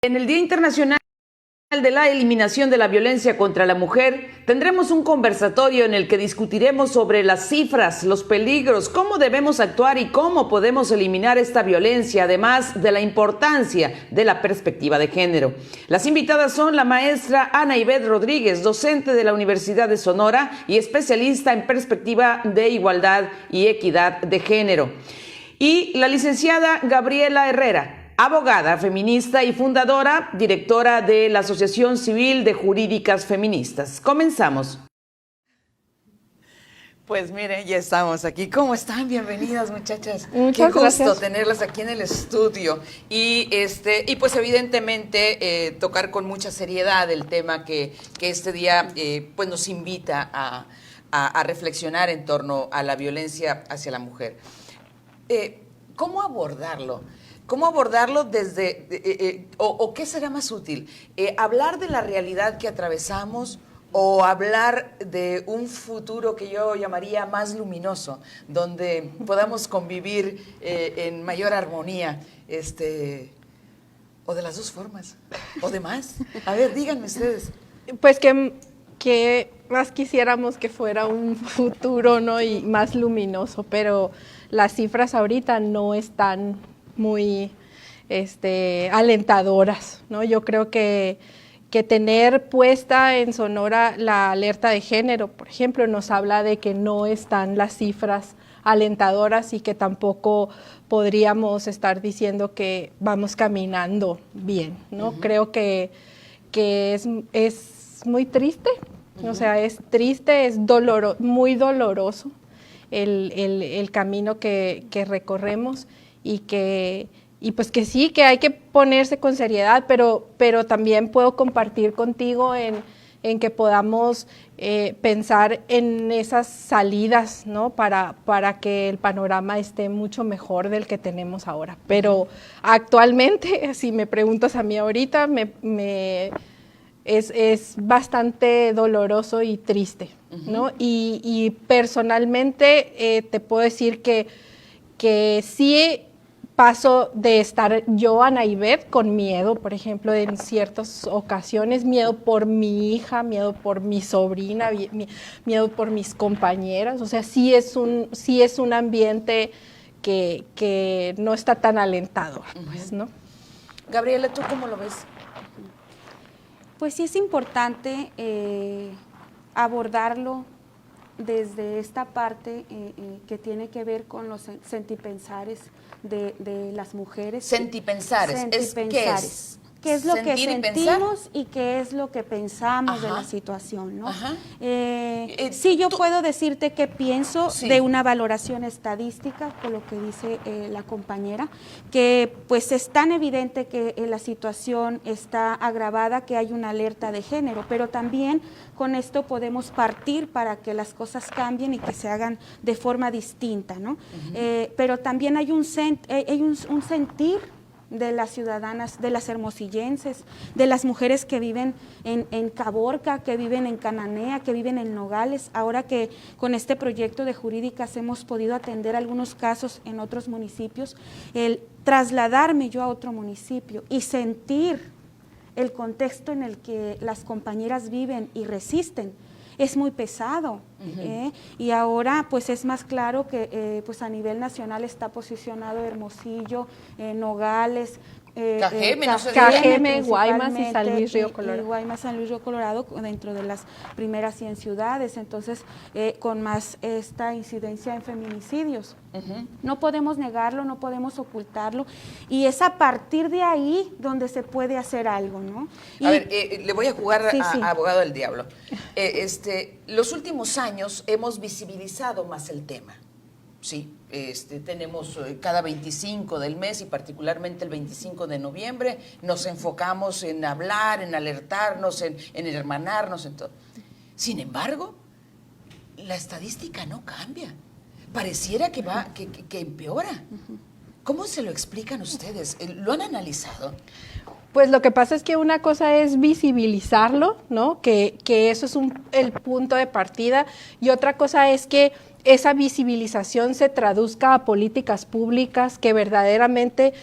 En el Día Internacional de la Eliminación de la Violencia contra la Mujer, tendremos un conversatorio en el que discutiremos sobre las cifras, los peligros, cómo debemos actuar y cómo podemos eliminar esta violencia, además de la importancia de la perspectiva de género. Las invitadas son la maestra Ana Ivette Rodríguez, docente de la Universidad de Sonora y especialista en perspectiva de igualdad y equidad de género, y la licenciada Gabriela Herrera, abogada, feminista y fundadora, directora de la Asociación Civil de Jurídicas Feministas. Comenzamos. Pues miren, ya estamos aquí. ¿Cómo están? Bienvenidas, muchachas. Muchas gracias. Qué gusto tenerlas aquí en el estudio. Y pues evidentemente tocar con mucha seriedad el tema que este día pues nos invita a reflexionar en torno a la violencia hacia la mujer. ¿Cómo abordarlo? ¿Cómo abordarlo desde, o qué será más útil? ¿Hablar de la realidad que atravesamos o hablar de un futuro que yo llamaría más luminoso, donde podamos convivir en mayor armonía, o de las dos formas, o de más? A ver, díganme ustedes. Pues que más quisiéramos que fuera un futuro, ¿no? Y más luminoso, pero las cifras ahorita no están muy alentadoras, ¿no? Yo creo que tener puesta en Sonora la alerta de género, por ejemplo, nos habla de que no están las cifras alentadoras y que tampoco podríamos estar diciendo que vamos caminando bien, ¿no? Creo que es muy triste, o sea, es triste, es muy doloroso el camino que recorremos y pues que sí, que hay que ponerse con seriedad, pero también puedo compartir contigo en que podamos pensar en esas salidas, ¿no? Para que el panorama esté mucho mejor del que tenemos ahora. Pero actualmente, si me preguntas a mí ahorita, es bastante doloroso y triste, ¿no? Y personalmente te puedo decir que sí paso de estar yo, Ana Ivette, con miedo, por ejemplo, en ciertas ocasiones, miedo por mi hija, miedo por mi sobrina, miedo por mis compañeras, o sea, sí es un ambiente que no está tan alentador, pues, ¿no? Gabriela, ¿tú cómo lo ves? Pues sí es importante abordarlo desde esta parte que tiene que ver con los sentipensares de las mujeres. Sentipensares, ¿qué es? ¿Qué es lo que sentimos y y qué es lo que pensamos Ajá. de la situación, ¿no? Ajá. Sí, yo puedo decirte que pienso Sí. de una valoración estadística, por lo que dice la compañera, que pues es tan evidente que la situación está agravada, que hay una alerta de género, pero también con esto podemos partir para que las cosas cambien y que se hagan de forma distinta, ¿no? Pero también hay un sentir de las ciudadanas, de las hermosillenses, de las mujeres que viven en Caborca, que viven en Cananea, que viven en Nogales. Ahora que con este proyecto de Jurídicas hemos podido atender algunos casos en otros municipios, el trasladarme yo a otro municipio y sentir el contexto en el que las compañeras viven y resisten, es muy pesado. Y ahora pues es más claro que pues a nivel nacional está posicionado Hermosillo, Nogales, Cajeme, Guaymas y San Luis Río Colorado. Guaymas, San Luis Río Colorado, dentro de las primeras 100 ciudades, entonces con más esta incidencia en feminicidios. No podemos negarlo, no podemos ocultarlo, y es a partir de ahí donde se puede hacer algo, ¿no? A ver, le voy a jugar Sí. a abogado del diablo. Los últimos años hemos visibilizado más el tema, ¿sí? Tenemos cada 25 del mes y particularmente el 25 de noviembre nos enfocamos en hablar, en alertarnos, en hermanarnos, en todo. Sin embargo, la estadística no cambia. Pareciera que empeora. ¿Cómo se lo explican ustedes? ¿Lo han analizado? Pues lo que pasa es que una cosa es visibilizarlo, ¿no? Que eso es el punto de partida, y otra cosa es que esa visibilización se traduzca a políticas públicas que verdaderamente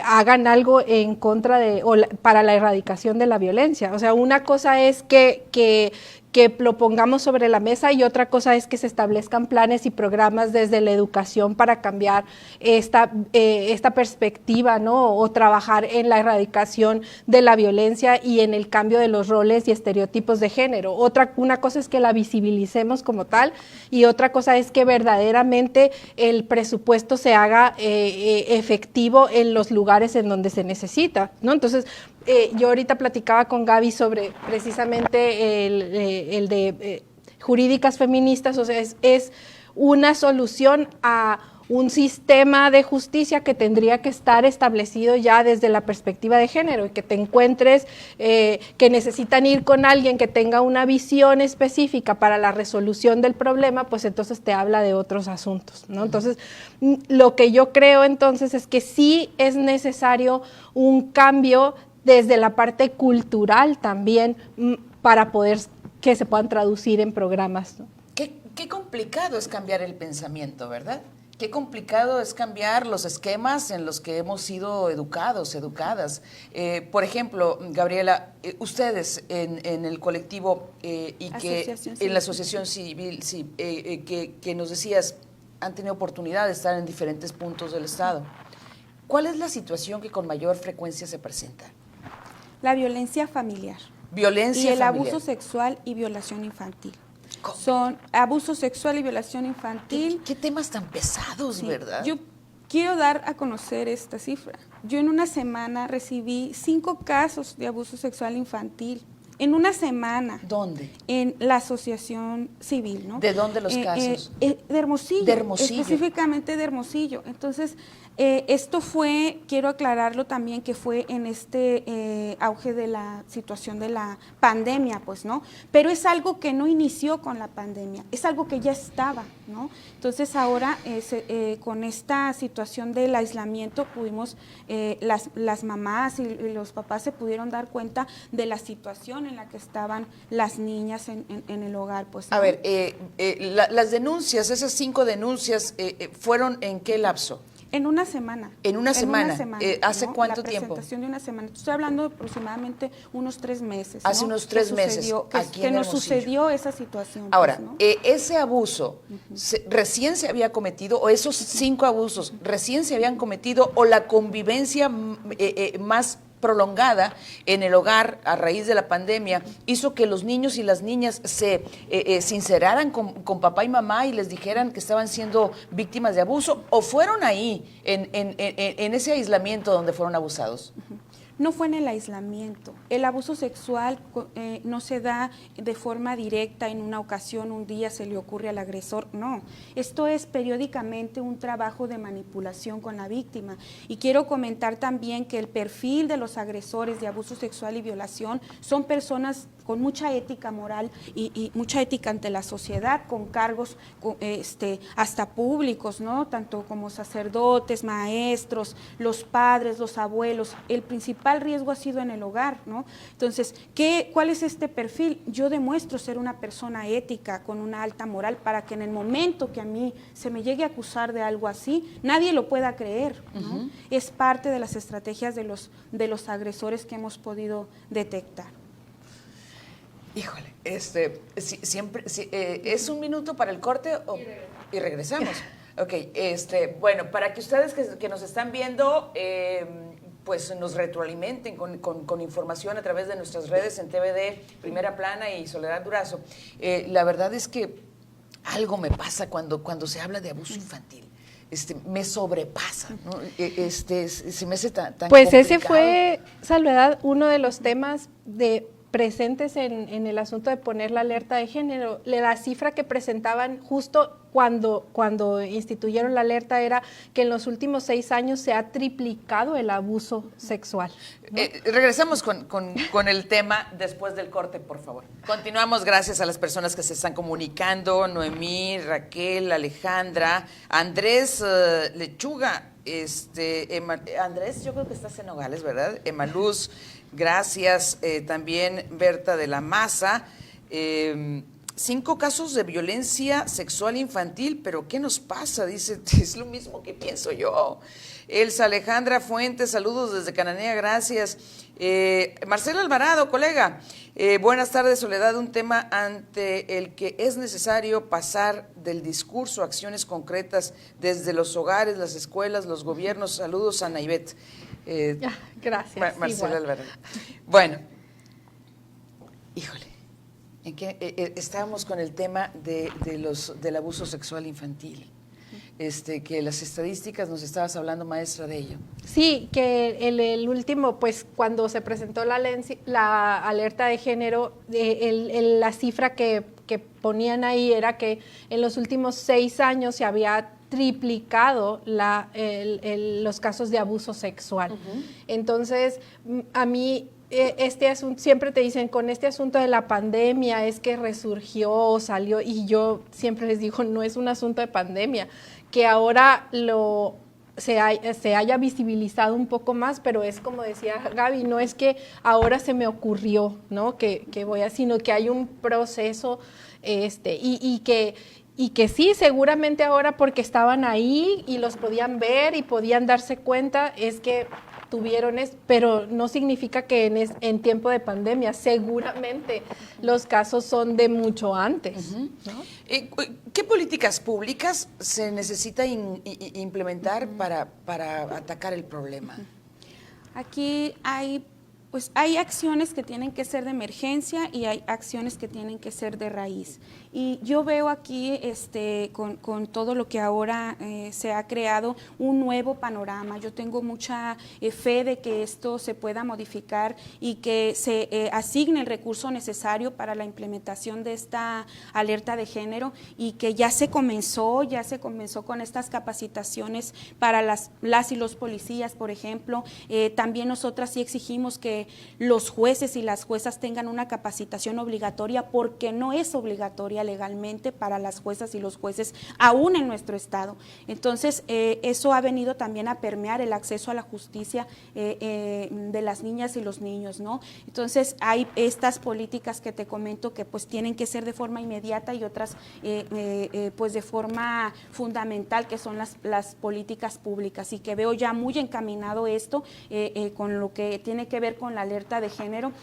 hagan algo en contra de para la erradicación de la violencia. O sea, una cosa es que lo pongamos sobre la mesa y otra cosa es que se establezcan planes y programas desde la educación para cambiar esta perspectiva, ¿no? O trabajar en la erradicación de la violencia y en el cambio de los roles y estereotipos de género. Una cosa es que la visibilicemos como tal y otra cosa es que verdaderamente el presupuesto se haga efectivo en los lugares en donde se necesita, ¿no? Entonces, yo ahorita platicaba con Gaby sobre precisamente el de jurídicas feministas, o sea, es una solución a un sistema de justicia que tendría que estar establecido ya desde la perspectiva de género y que te encuentres que necesitan ir con alguien que tenga una visión específica para la resolución del problema, pues entonces te habla de otros asuntos, ¿no? Entonces, lo que yo creo entonces es que sí es necesario un cambio desde la parte cultural también para poder que se puedan traducir en programas, ¿no? Qué complicado es cambiar el pensamiento, ¿verdad? Qué complicado es cambiar los esquemas en los que hemos sido educados, educadas. Por ejemplo, Gabriela, ustedes en el colectivo y que en la asociación civil, sí, que nos decías, han tenido oportunidad de estar en diferentes puntos del Estado. ¿Cuál es la situación que con mayor frecuencia se presenta? La violencia familiar. Violencia y el familiar. abuso sexual y violación infantil. ¿Cómo? Son abuso sexual y violación infantil. ¿Qué temas tan pesados, Sí, verdad? yo quiero dar a conocer esta cifra. Yo en una semana recibí 5 casos de abuso sexual infantil. En una semana. ¿Dónde? En la asociación civil, ¿no? ¿De dónde los casos? De Hermosillo. De Hermosillo. Específicamente de Hermosillo. Entonces, esto fue, quiero aclararlo también, que fue en este auge de la situación de la pandemia, pues, ¿no? Pero es algo que no inició con la pandemia, es algo que ya estaba, ¿no? Entonces, ahora, con esta situación del aislamiento, pudimos, las mamás y los papás se pudieron dar cuenta de la situación en la que estaban las niñas en el hogar, pues, ¿no? A ver, las denuncias, esas 5 denuncias, ¿fueron en qué lapso? En una semana. En una semana. ¿Hace cuánto tiempo? La presentación de una semana. Estoy hablando de aproximadamente unos 3 meses. Hace unos 3 meses. Que nos sucedió esa situación. Ahora, pues, ¿no? ese abuso, ¿recién se había cometido, o esos 5 abusos recién se habían cometido, o la convivencia más prolongada en el hogar a raíz de la pandemia hizo que los niños y las niñas se sinceraran con papá y mamá y les dijeran que estaban siendo víctimas de abuso, o fueron ahí en ese aislamiento donde fueron abusados? No fue en el aislamiento. El abuso sexual no se da de forma directa en una ocasión, un día se le ocurre al agresor, no. Esto es periódicamente un trabajo de manipulación con la víctima. Y quiero comentar también que el perfil de los agresores de abuso sexual y violación son personas con mucha ética moral y mucha ética ante la sociedad, con cargos hasta públicos, ¿no? Tanto como sacerdotes, maestros, los padres, los abuelos. El principal riesgo ha sido en el hogar, ¿no? Entonces, ¿cuál es este perfil? Yo demuestro ser una persona ética, con una alta moral, para que en el momento que a mí se me llegue a acusar de algo así, nadie lo pueda creer, ¿no? Es parte de las estrategias de los agresores que hemos podido detectar. Híjole, siempre, ¿es un minuto para el corte y regresamos? Ok, bueno, para que ustedes que nos están viendo, pues nos retroalimenten con información a través de nuestras redes en TVD, Primera Plana y Soledad Durazo. La verdad es que algo me pasa cuando se habla de abuso infantil. Me sobrepasa, ¿no? Se me hace tan pues complicado. Ese fue, Soledad, uno de los temas presentes en el asunto de poner la alerta de género. La cifra que presentaban justo cuando instituyeron la alerta era que en los últimos 6 años se ha triplicado el abuso sexual, ¿no? Regresamos con el tema después del corte, por favor. Continuamos, gracias a las personas que se están comunicando: Noemí, Raquel, Alejandra, Andrés Lechuga, Andrés, yo creo que estás en Nogales, ¿verdad? Emaluz, gracias, también Berta de la Maza, 5 casos de violencia sexual infantil, pero ¿qué nos pasa? Dice, es lo mismo que pienso yo. Elsa Alejandra Fuentes, saludos desde Cananea, gracias. Marcela Alvarado, colega, buenas tardes, Soledad, un tema ante el que es necesario pasar del discurso a acciones concretas desde los hogares, las escuelas, los gobiernos. Saludos a Naibet. Gracias. Marcela Alvarado. Bueno, híjole. ¿En qué estábamos con el tema del abuso sexual infantil? Que las estadísticas, nos estabas hablando, maestra, de ello. Sí, que el último, pues cuando se presentó la alerta de género, la cifra que ponían ahí era que en los últimos 6 años se había triplicado los casos de abuso sexual. Entonces, a mí este asunto, siempre te dicen, con este asunto de la pandemia es que resurgió, salió, y yo siempre les digo, no es un asunto de pandemia, que ahora se haya visibilizado un poco más, pero es como decía Gaby, no es que ahora se me ocurrió, ¿no? que voy a, sino que hay un proceso, y que sí, seguramente ahora porque estaban ahí y los podían ver y podían darse cuenta, es que tuvieron pero no significa que en tiempo de pandemia, seguramente los casos son de mucho antes. ¿No? ¿Qué políticas públicas se necesita implementar para atacar el problema? Aquí hay acciones que tienen que ser de emergencia y hay acciones que tienen que ser de raíz. Y yo veo aquí, con todo lo que ahora se ha creado, un nuevo panorama. Yo tengo mucha fe de que esto se pueda modificar y que se asigne el recurso necesario para la implementación de esta alerta de género, y que ya se comenzó con estas capacitaciones para las y los policías, por ejemplo. También nosotras sí exigimos que los jueces y las juezas tengan una capacitación obligatoria, porque no es obligatoria legalmente para las juezas y los jueces, aún en nuestro estado. Entonces, eso ha venido también a permear el acceso a la justicia de las niñas y los niños, ¿no? Entonces, hay estas políticas que te comento que pues tienen que ser de forma inmediata, y otras pues de forma fundamental, que son las políticas públicas, y que veo ya muy encaminado esto con lo que tiene que ver con la alerta de género.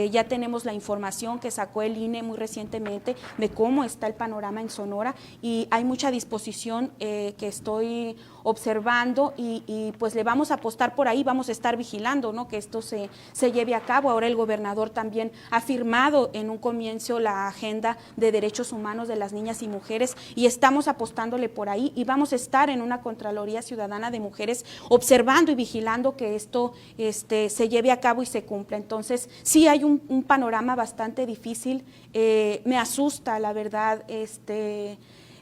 Ya tenemos la información que sacó el INE muy recientemente de cómo está el panorama en Sonora, y hay mucha disposición que estoy observando, y pues le vamos a apostar por ahí, vamos a estar vigilando, ¿no?, que esto se lleve a cabo. Ahora el gobernador también ha firmado en un comienzo la agenda de derechos humanos de las niñas y mujeres, y estamos apostándole por ahí, y vamos a estar en una Contraloría Ciudadana de Mujeres observando y vigilando que esto se lleve a cabo y se cumpla. Entonces, sí hay un panorama bastante difícil. Me asusta, la verdad,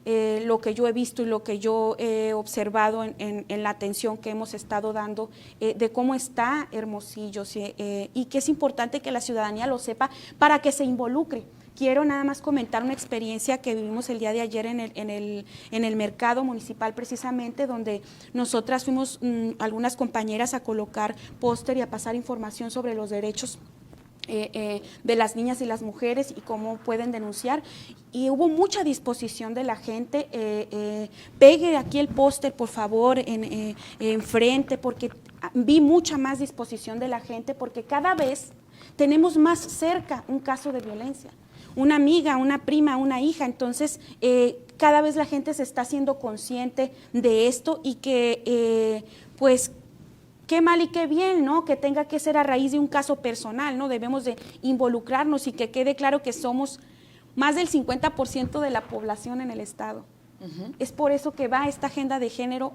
lo que yo he visto y lo que yo he observado en la atención que hemos estado dando de cómo está Hermosillo, y que es importante que la ciudadanía lo sepa para que se involucre. Quiero nada más comentar una experiencia que vivimos el día de ayer en el mercado municipal, precisamente, donde nosotras fuimos algunas compañeras a colocar póster y a pasar información sobre los derechos de las niñas y las mujeres y cómo pueden denunciar, y hubo mucha disposición de la gente. Pegue aquí el póster, por favor, enfrente, porque vi mucha más disposición de la gente, porque cada vez tenemos más cerca un caso de violencia, una amiga, una prima, una hija. Entonces, cada vez la gente se está haciendo consciente de esto, y que pues qué mal y qué bien, ¿no?, que tenga que ser a raíz de un caso personal, ¿no? Debemos de involucrarnos, y que quede claro que somos más del 50% de la población en el estado. Es por eso que va esta agenda de género,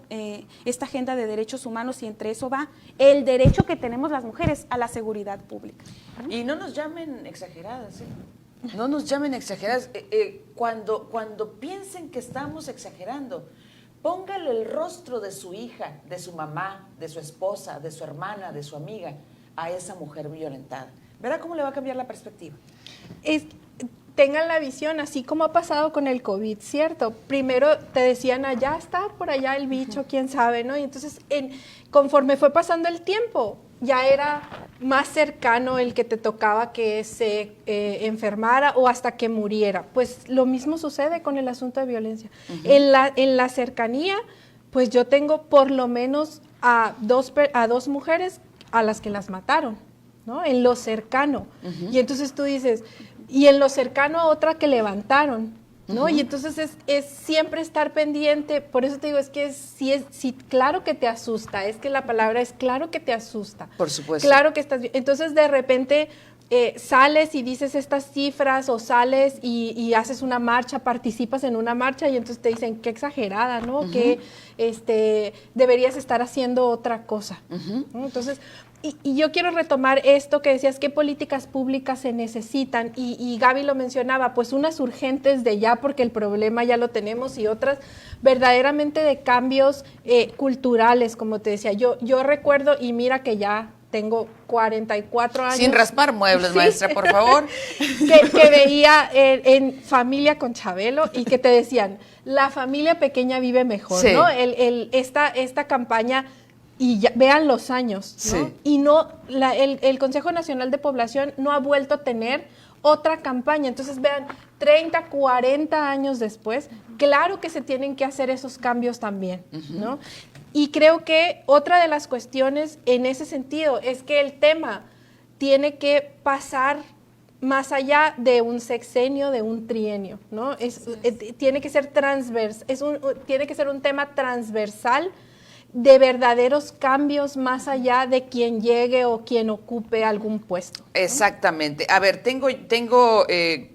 esta agenda de derechos humanos, y entre eso va el derecho que tenemos las mujeres a la seguridad pública. Y no nos llamen exageradas, no nos llamen exageradas. Cuando piensen que estamos exagerando, póngale el rostro de su hija, de su mamá, de su esposa, de su hermana, de su amiga, a esa mujer violentada. ¿Verá cómo le va a cambiar la perspectiva? Tengan la visión, así como ha pasado con el COVID, ¿cierto? Primero te decían, allá está por allá el bicho, quién sabe, ¿no? Y entonces, conforme fue pasando el tiempo, ya era más cercano el que te tocaba que se enfermara o hasta que muriera. Pues lo mismo sucede con el asunto de violencia. En la cercanía, pues yo tengo por lo menos a dos mujeres a las que las mataron, ¿no? En lo cercano. Y entonces tú dices, y en lo cercano a otra que levantaron, ¿no? Y entonces es siempre estar pendiente. Por eso te digo, es que sí, claro que te asusta, es que la palabra es claro que te asusta. Por supuesto. Claro que estás, entonces de repente sales y dices estas cifras, o sales y haces una marcha, participas en una marcha, y entonces te dicen, qué exagerada, ¿no? Que deberías estar haciendo otra cosa, ¿no? Entonces, y yo quiero retomar esto que decías, qué políticas públicas se necesitan, y Gaby lo mencionaba, pues unas urgentes de ya porque el problema ya lo tenemos, y otras verdaderamente de cambios culturales, como te decía. Yo recuerdo, y mira que ya tengo 44 años. Sin raspar muebles, sí, maestra, por favor. que veía en Familia con Chabelo, y que te decían, la familia pequeña vive mejor, sí, ¿no? Esta campaña, y ya, vean los años, ¿no? Sí. Y no, el Consejo Nacional de Población no ha vuelto a tener otra campaña. Entonces, vean, 30, 40 años después, claro que se tienen que hacer esos cambios también, ¿no? Y creo que otra de las cuestiones en ese sentido es que el tema tiene que pasar más allá de un sexenio, de un trienio, ¿no? Tiene que ser tiene que ser un tema transversal, de verdaderos cambios más allá de quien llegue o quien ocupe algún puesto, ¿no? Exactamente. A ver, tengo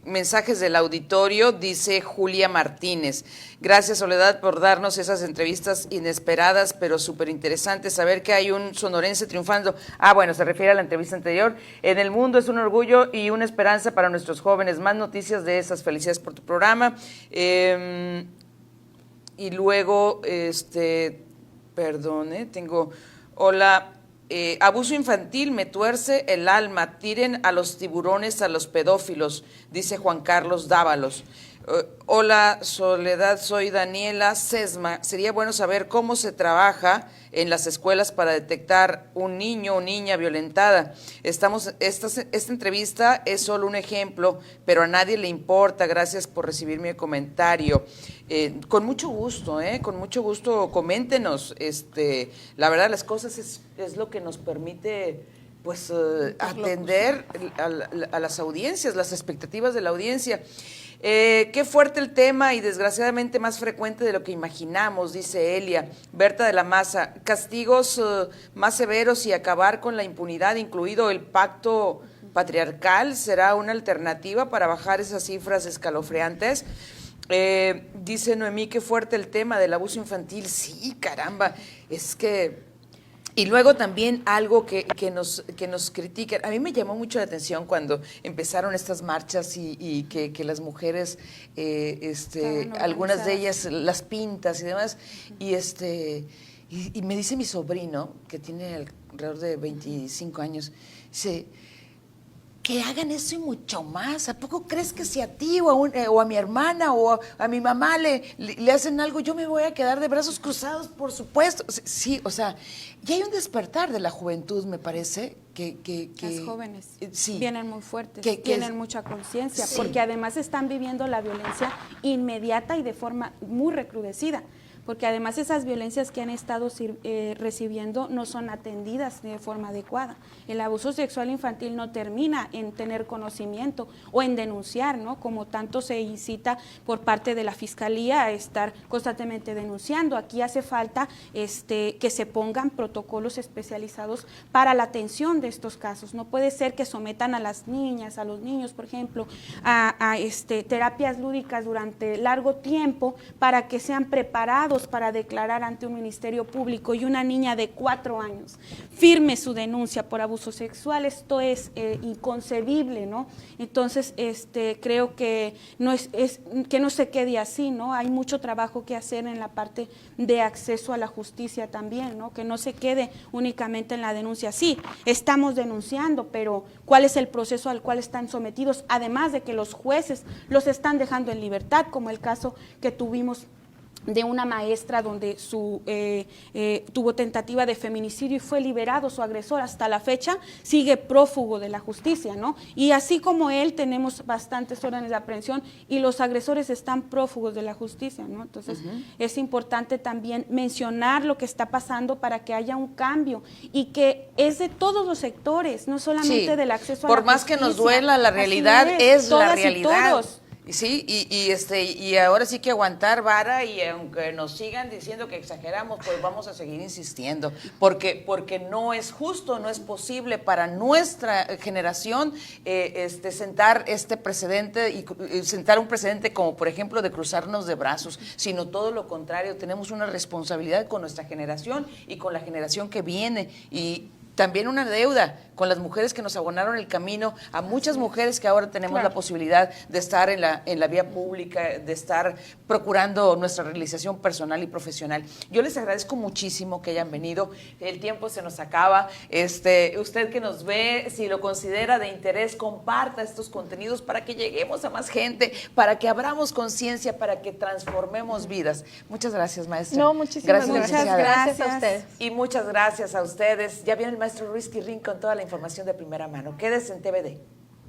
mensajes del auditorio, dice Julia Martínez. Gracias, Soledad, por darnos esas entrevistas inesperadas, pero súper interesantes. Saber que hay un sonorense triunfando. Ah, bueno, se refiere a la entrevista anterior. En el mundo es un orgullo y una esperanza para nuestros jóvenes. Más noticias de esas. Felicidades por tu programa. Y luego, hola, abuso infantil me tuerce el alma, tiren a los tiburones a los pedófilos, dice Juan Carlos Dávalos. Hola, Soledad, soy Daniela Sesma. Sería bueno saber cómo se trabaja en las escuelas para detectar un niño o niña violentada. Esta entrevista es solo un ejemplo, pero a nadie le importa. Gracias por recibir mi comentario. Con mucho gusto, coméntenos. La verdad, las cosas es lo que nos permite, pues, atender a las audiencias, las expectativas de la audiencia. Qué fuerte el tema y desgraciadamente más frecuente de lo que imaginamos, dice Elia. Berta de la Maza, castigos más severos y acabar con la impunidad, incluido el pacto patriarcal, será una alternativa para bajar esas cifras escalofriantes. Dice Noemí, qué fuerte el tema del abuso infantil. Sí, caramba, es que... Y luego también algo que nos critican. A mí me llamó mucho la atención cuando empezaron estas marchas y que las mujeres, algunas de ellas las pintas y demás, y me dice mi sobrino, que tiene alrededor de 25 años, dice, que hagan eso y mucho más. ¿A poco crees que si a ti o a mi hermana o a mi mamá le hacen algo, yo me voy a quedar de brazos cruzados? Por supuesto. Sí, o sea, ya hay un despertar de la juventud, me parece, que las jóvenes sí, vienen muy fuertes, tienen mucha conciencia, sí, porque además están viviendo la violencia inmediata y de forma muy recrudecida, porque además esas violencias que han estado recibiendo no son atendidas de forma adecuada. El abuso sexual infantil no termina en tener conocimiento o en denunciar, ¿no? Como tanto se incita por parte de la Fiscalía a estar constantemente denunciando. Aquí hace falta que se pongan protocolos especializados para la atención de estos casos. No puede ser que sometan a las niñas, a los niños, por ejemplo, a terapias lúdicas durante largo tiempo para que sean preparados para declarar ante un ministerio público, y una niña de 4 años firme su denuncia por abuso sexual. Esto es inconcebible, ¿no? Entonces, creo que que no se quede así, ¿no? Hay mucho trabajo que hacer en la parte de acceso a la justicia también, ¿no? Que no se quede únicamente en la denuncia. Sí, estamos denunciando, pero ¿cuál es el proceso al cual están sometidos? Además de que los jueces los están dejando en libertad, como el caso que tuvimos de una maestra donde tuvo tentativa de feminicidio y fue liberado su agresor. Hasta la fecha sigue prófugo de la justicia, ¿no? Y así como él, tenemos bastantes órdenes de aprehensión y los agresores están prófugos de la justicia, ¿no? Entonces, es importante también mencionar lo que está pasando para que haya un cambio y que es de todos los sectores, no solamente del acceso a la justicia. Por más que nos duela, la realidad es la realidad. Todos. Sí, y ahora sí que aguantar vara, y aunque nos sigan diciendo que exageramos, pues vamos a seguir insistiendo, porque no es justo, no es posible para nuestra generación sentar este precedente y sentar un precedente como por ejemplo de cruzarnos de brazos, sino todo lo contrario, tenemos una responsabilidad con nuestra generación y con la generación que viene, y también una deuda con las mujeres que nos abonaron el camino, a muchas mujeres que ahora tenemos la posibilidad de estar en la vía pública, de estar procurando nuestra realización personal y profesional. Yo les agradezco muchísimo que hayan venido, el tiempo se nos acaba, usted que nos ve, si lo considera de interés, comparta estos contenidos para que lleguemos a más gente, para que abramos conciencia, para que transformemos vidas. Muchas gracias, maestra. No, muchísimas gracias a ustedes. Y muchas gracias a ustedes. Ya viene el maestro Ruiz Quirrín con toda la información de primera mano. Quédese en TVD.